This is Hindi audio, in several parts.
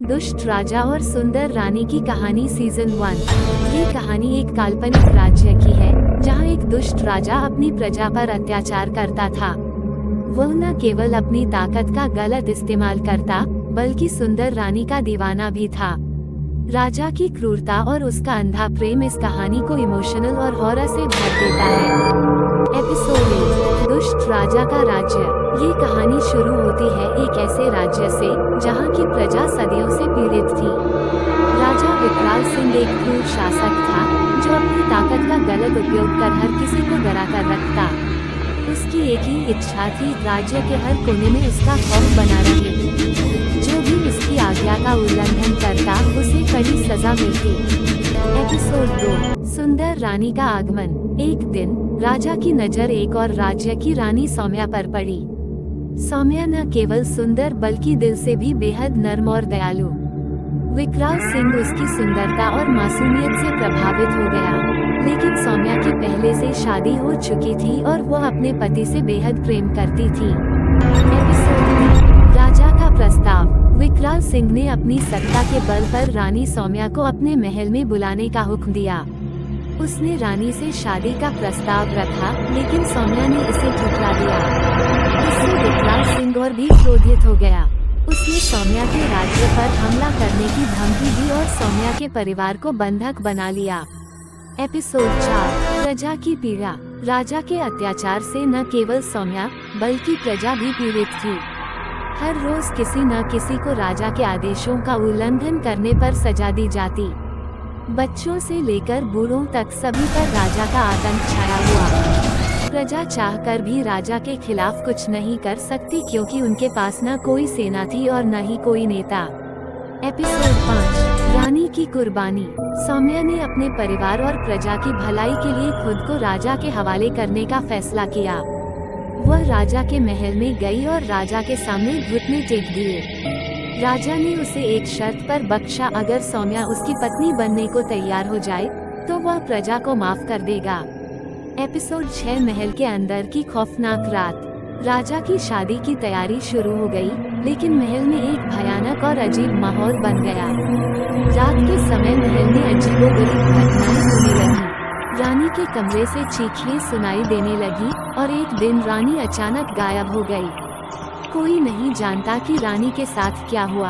दुष्ट राजा और सुंदर रानी की कहानी सीजन 1। ये कहानी एक काल्पनिक राज्य की है जहाँ एक दुष्ट राजा अपनी प्रजा पर अत्याचार करता था। वह न केवल अपनी ताकत का गलत इस्तेमाल करता बल्कि सुंदर रानी का दीवाना भी था। राजा की क्रूरता और उसका अंधा प्रेम इस कहानी को इमोशनल और हॉरर से भर देता है। एपिसोड 1, दुष्ट राजा का राज्य। ये कहानी शुरू होती है एक ऐसे राज्य से जहाँ की प्रजा सदियों से पीड़ित थी। राजा विकराल सिंह एक क्रूर शासक था जो अपनी ताकत का गलत उपयोग कर हर किसी को डरा कर रखता। उसकी एक ही इच्छा थी, राज्य के हर कोने में उसका खौफ बना रहे। जो भी उसकी आज्ञा का उल्लंघन करता उसे कड़ी सजा मिलती। एपिसोड 2, सुंदर रानी का आगमन। एक दिन राजा की नजर एक और राज्य की रानी सौम्या पर पड़ी। सौम्या न केवल सुंदर बल्कि दिल से भी बेहद नर्म और दयालु। विकराल सिंह उसकी सुंदरता और मासूमियत से प्रभावित हो गया, लेकिन सौम्या की पहले से शादी हो चुकी थी और वह अपने पति से बेहद प्रेम करती थी। एपिसोड 3, राजा का प्रस्ताव। विकराल सिंह ने अपनी सत्ता के बल पर रानी सौम्या को अपने महल में बुलाने का हुक्म दिया। उसने रानी से शादी का प्रस्ताव रखा, लेकिन सौम्या ने इसे ठुकरा दिया। इससे विकराल सिंह और भी क्रोधित हो गया। उसने सौम्या के राज्य पर हमला करने की धमकी दी और सौम्या के परिवार को बंधक बना लिया। एपिसोड 4, प्रजा की पीड़ा। राजा के अत्याचार से न केवल सौम्या बल्कि प्रजा भी पीड़ित थी। हर रोज किसी न किसी को राजा के आदेशों का उल्लंघन करने पर सजा दी जाती। बच्चों से लेकर बूढ़ों तक सभी पर राजा का आतंक छाया हुआ। प्रजा चाहकर भी राजा के खिलाफ कुछ नहीं कर सकती क्योंकि उनके पास न कोई सेना थी और न ही कोई नेता। एपिसोड 5, रानी की कुर्बानी। सौम्या ने अपने परिवार और प्रजा की भलाई के लिए खुद को राजा के हवाले करने का फैसला किया। वह राजा के महल में गई और राजा के सामने घुटने टेक दिए। राजा ने उसे एक शर्त पर बख्शा, अगर सौम्या उसकी पत्नी बनने को तैयार हो जाए तो वह प्रजा को माफ कर देगा। एपिसोड 6, महल के अंदर की खौफनाक रात। राजा की शादी की तैयारी शुरू हो गई, लेकिन महल में एक भयानक और अजीब माहौल बन गया। रात के समय महल में अजीबोगरीब घटनाएं होने लगी। रानी के कमरे से चीखें सुनाई देने लगी और एक दिन रानी अचानक गायब हो गई। कोई नहीं जानता कि रानी के साथ क्या हुआ।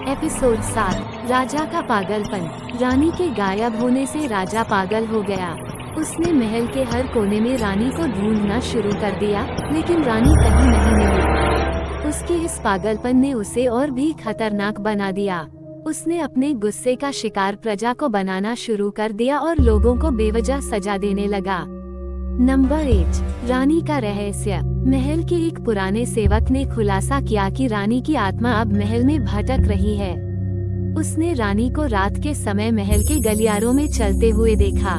एपिसोड 7, राजा का पागलपन। रानी के गायब होने से राजा पागल हो गया। उसने महल के हर कोने में रानी को ढूंढना शुरू कर दिया, लेकिन रानी कहीं नहीं मिली। उसके इस पागलपन ने उसे और भी खतरनाक बना दिया। उसने अपने गुस्से का शिकार प्रजा को बनाना शुरू कर दिया और लोगों को बेवजह सजा देने लगा। नंबर 8, रानी का रहस्य। महल के एक पुराने सेवक ने खुलासा किया कि रानी की आत्मा अब महल में भटक रही है। उसने रानी को रात के समय महल के गलियारों में चलते हुए देखा।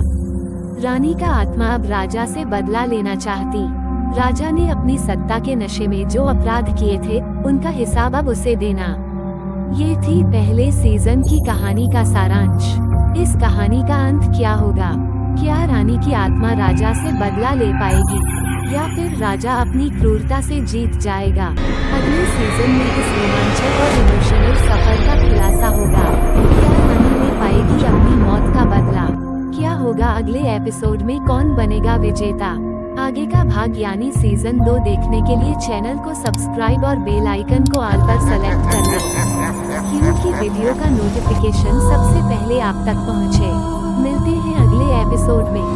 रानी का आत्मा अब राजा से बदला लेना चाहती। राजा ने अपनी सत्ता के नशे में जो अपराध किए थे उनका हिसाब अब उसे देना। ये थी पहले सीजन की कहानी का सारांश। इस कहानी का अंत क्या होगा? क्या रानी की आत्मा राजा से बदला ले पाएगी या फिर राजा अपनी क्रूरता से जीत जाएगा? अगले सीजन में इस रोमांचक और इमोशनल सफर का खुलासा होगा। क्या रानी ले पाएगी अपनी मौत का बदला? क्या होगा अगले एपिसोड में? कौन बनेगा विजेता? आगे का भाग यानी सीजन 2 देखने के लिए चैनल को सब्सक्राइब और बेल आइकन को ऑल पर सेलेक्ट करना क्योंकि वीडियो का नोटिफिकेशन सबसे पहले आप तक पहुंचे। मिलते हैं अगले एपिसोड में।